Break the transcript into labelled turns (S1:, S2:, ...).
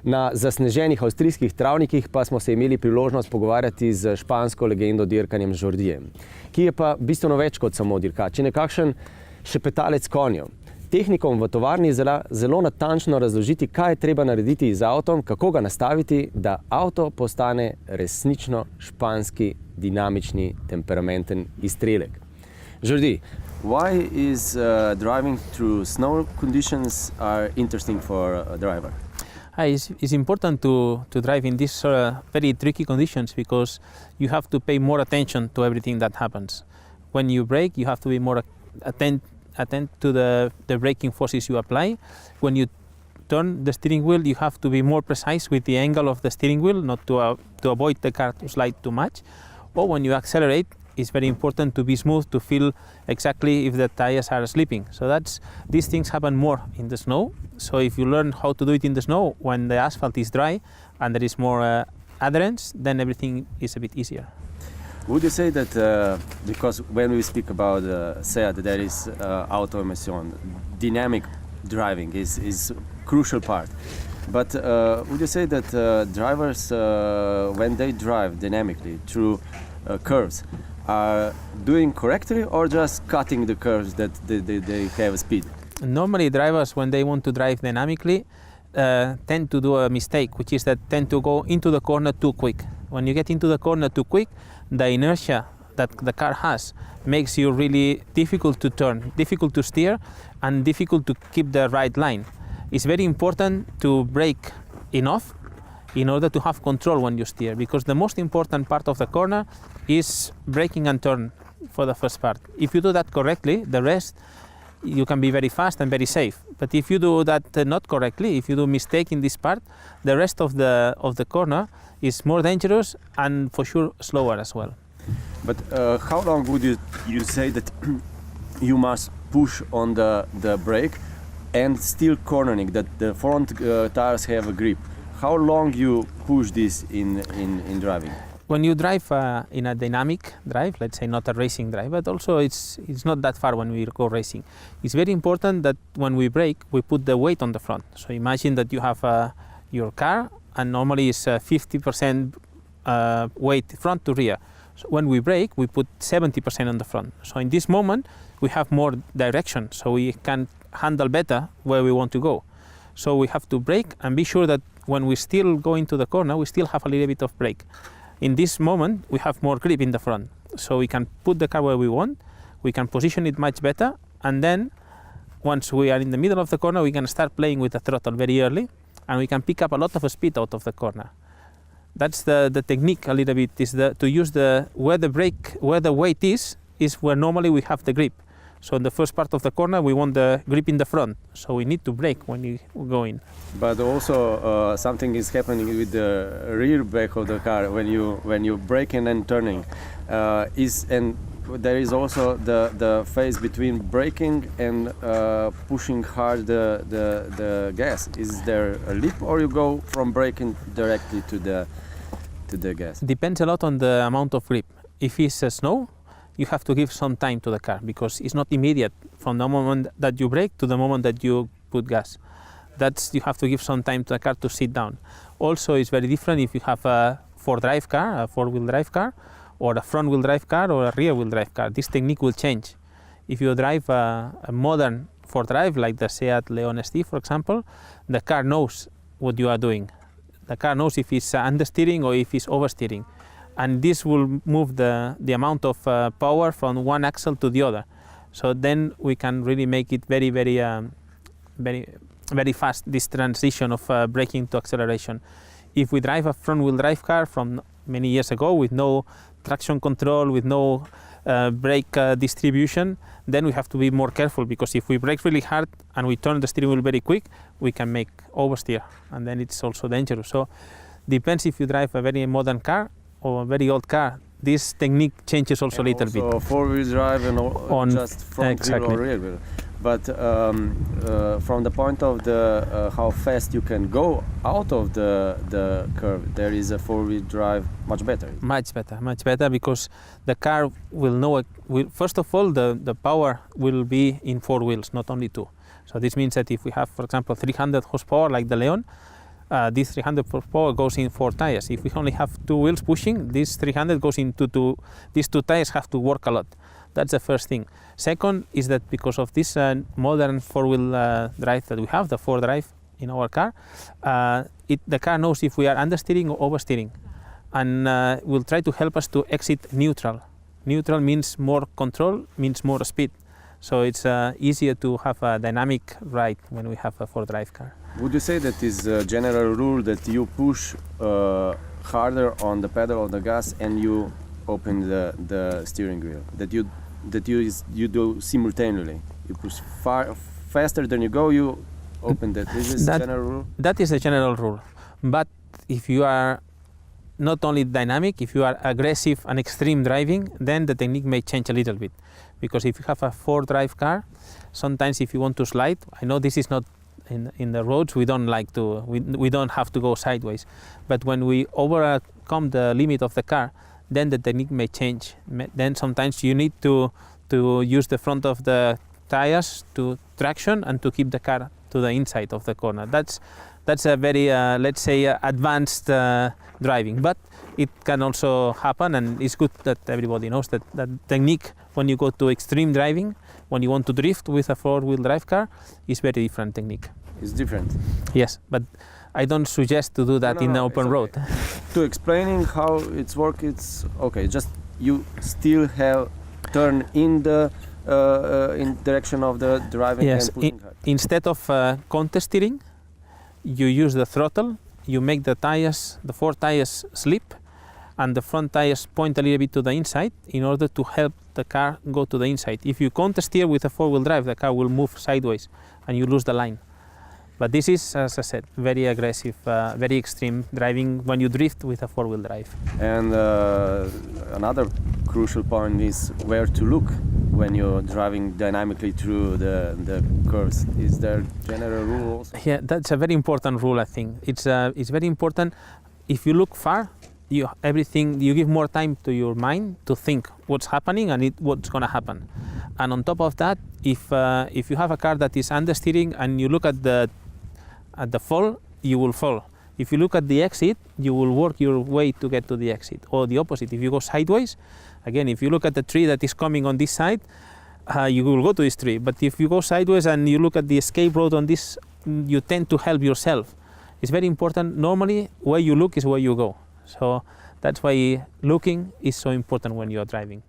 S1: Na zasneženih avstrijskih travnikih pa smo se imeli priložnost pogovarjati z špansko legendo dirkanjem Jordijem, ki je pa bistveno več kot samo dirkač, je nekakšen šepetalec konjev. Tehnikom v tovarni zelo natančno razložiti, kaj je treba narediti z avtom, kako ga nastaviti, da avto postane resnično španski, dinamični, temperamenten izstrelek. Jordi, why is driving through snow conditions are interesting for a driver?
S2: It's important to drive in these very tricky conditions because you have to pay more attention to everything that happens. When you brake, you have to be more attentive to the braking forces you apply. When you turn the steering wheel, you have to be more precise with the angle of the steering wheel, not to avoid the car to slide too much. Or when you accelerate, it's very important to be smooth, to feel exactly if the tires are slipping. So these things happen more in the snow. So if you learn how to do it in the snow, when the asphalt is dry and there is more adherence, then everything is a bit easier.
S1: Would you say that, because when we speak about SEAT, there is automation, dynamic driving is crucial part. But would you say that drivers, when they drive dynamically through curves, are doing correctly or just cutting the curves that they have speed?
S2: Normally drivers, when they want to drive dynamically, tend to do a mistake, which is that tend to go into the corner too quick. When you get into the corner too quick, the inertia that the car has makes you really difficult to turn, difficult to steer, and difficult to keep the right line. It's very important to brake enough in order to have control when you steer, because the most important part of the corner is braking and turn for the first part. If you do that correctly, the rest you can be very fast and very safe. But if you do that not correctly, if you do mistake in this part, the rest of the corner is more dangerous and for sure slower as well.
S1: But how long would you say that you must push on the brake and still cornering, that the front tires have a grip? How long you push this in driving?
S2: When you drive in a dynamic drive, let's say not a racing drive, but also it's not that far when we go racing. It's very important that when we brake, we put the weight on the front. So imagine that you have your car, and normally it's 50% weight front to rear. So when we brake, we put 70% on the front. So in this moment, we have more direction, so we can handle better where we want to go. So we have to brake and be sure that when we still go into the corner, we still have a little bit of brake. In this moment, we have more grip in the front. So we can put the car where we want, we can position it much better, and then once we are in the middle of the corner, we can start playing with the throttle very early, and we can pick up a lot of speed out of the corner. That's the technique a little bit, is to use where the weight is where normally we have the grip. So in the first part of the corner, we want the grip in the front, so we need to brake when you go in.
S1: But also something is happening with the rear brake of the car when you braking and turning. And there is also the phase between braking and pushing hard the gas. Is there a leap, or you go from braking directly to the gas?
S2: Depends a lot on the amount of grip. If it's snow, you have to give some time to the car, because it's not immediate from the moment that you brake to the moment that you put gas. You have to give some time to the car to sit down. Also, it's very different if you have a four-wheel drive car, or a front-wheel drive car, or a rear-wheel drive car. This technique will change. If you drive a modern four-drive, like the SEAT Leon ST, for example, the car knows what you are doing. The car knows if it's understeering or if it's oversteering. And this will move the amount of power from one axle to the other. So then we can really make it very, very, very fast, this transition of braking to acceleration. If we drive a front-wheel drive car from many years ago with no traction control, with no brake distribution, then we have to be more careful, because if we brake really hard and we turn the steering wheel very quick, we can make oversteer, and then it's also dangerous. So depends if you drive a very modern car or a very old car. This technique changes also a little bit.
S1: So four-wheel drive and just front wheel or rear wheel. But from the point of how fast you can go out of the curve, there is a four-wheel drive much better.
S2: Much better, because the car will know. First of all, the power will be in four wheels, not only two. So this means that if we have, for example, 300 horsepower like the Leon, this 300 horsepower goes in 4 tires. If we only have 2 wheels pushing, this 300 goes into these 2 tires have to work a lot. That's the first thing. Second is that because of this modern 4-wheel drive that we have, the 4Drive in our car, the car knows if we are understeering or oversteering, and will try to help us to exit neutral. Neutral means more control, means more speed. So it's easier to have a dynamic ride when we have a 4Drive car.
S1: Would you say that is a general rule that you push harder on the pedal of the gas and you open the steering wheel? That you do simultaneously? You push faster than you go, you open that. Is this a general rule?
S2: That is a general rule. But if you are not only dynamic, if you are aggressive and extreme driving, then the technique may change a little bit. Because if you have a 4Drive car, sometimes if you want to slide, I know this is not in the roads, we don't like to, we don't have to go sideways. But when we overcome the limit of the car, then the technique may change. Then sometimes you need to use the front of the tires to traction and to keep the car to the inside of the corner. That's a very, let's say, advanced driving. But it can also happen, and it's good that everybody knows that technique when you go to extreme driving, when you want to drift with a 4-wheel drive car, is very different technique.
S1: It's different.
S2: Yes, but I don't suggest to do that in the open road.
S1: To explaining how it's work, it's okay. Just you still have turn in the in direction of the driving.
S2: Yes,
S1: and pushing hard.
S2: Instead of counter steering, you use the throttle. You make the tires, the 4 tires, slip, and the front tires point a little bit to the inside in order to help the car go to the inside. If you counter steer with a 4-wheel drive, the car will move sideways, and you lose the line. But this is, as I said, very aggressive, very extreme driving when you drift with a 4-wheel drive.
S1: And another crucial point is where to look when you're driving dynamically through the curves. Is there general rule also?
S2: Yeah, that's a very important rule, I think. It's very important. If you look far, you give more time to your mind to think what's happening and what's going to happen. And on top of that, if you have a car that is understeering and you look at the fall, you will fall. If you look at the exit, you will work your way to get to the exit. Or the opposite, if you go sideways, again, if you look at the tree that is coming on this side, you will go to this tree. But if you go sideways and you look at the escape road on this, you tend to help yourself. It's very important. Normally, where you look is where you go. So that's why looking is so important when you are driving.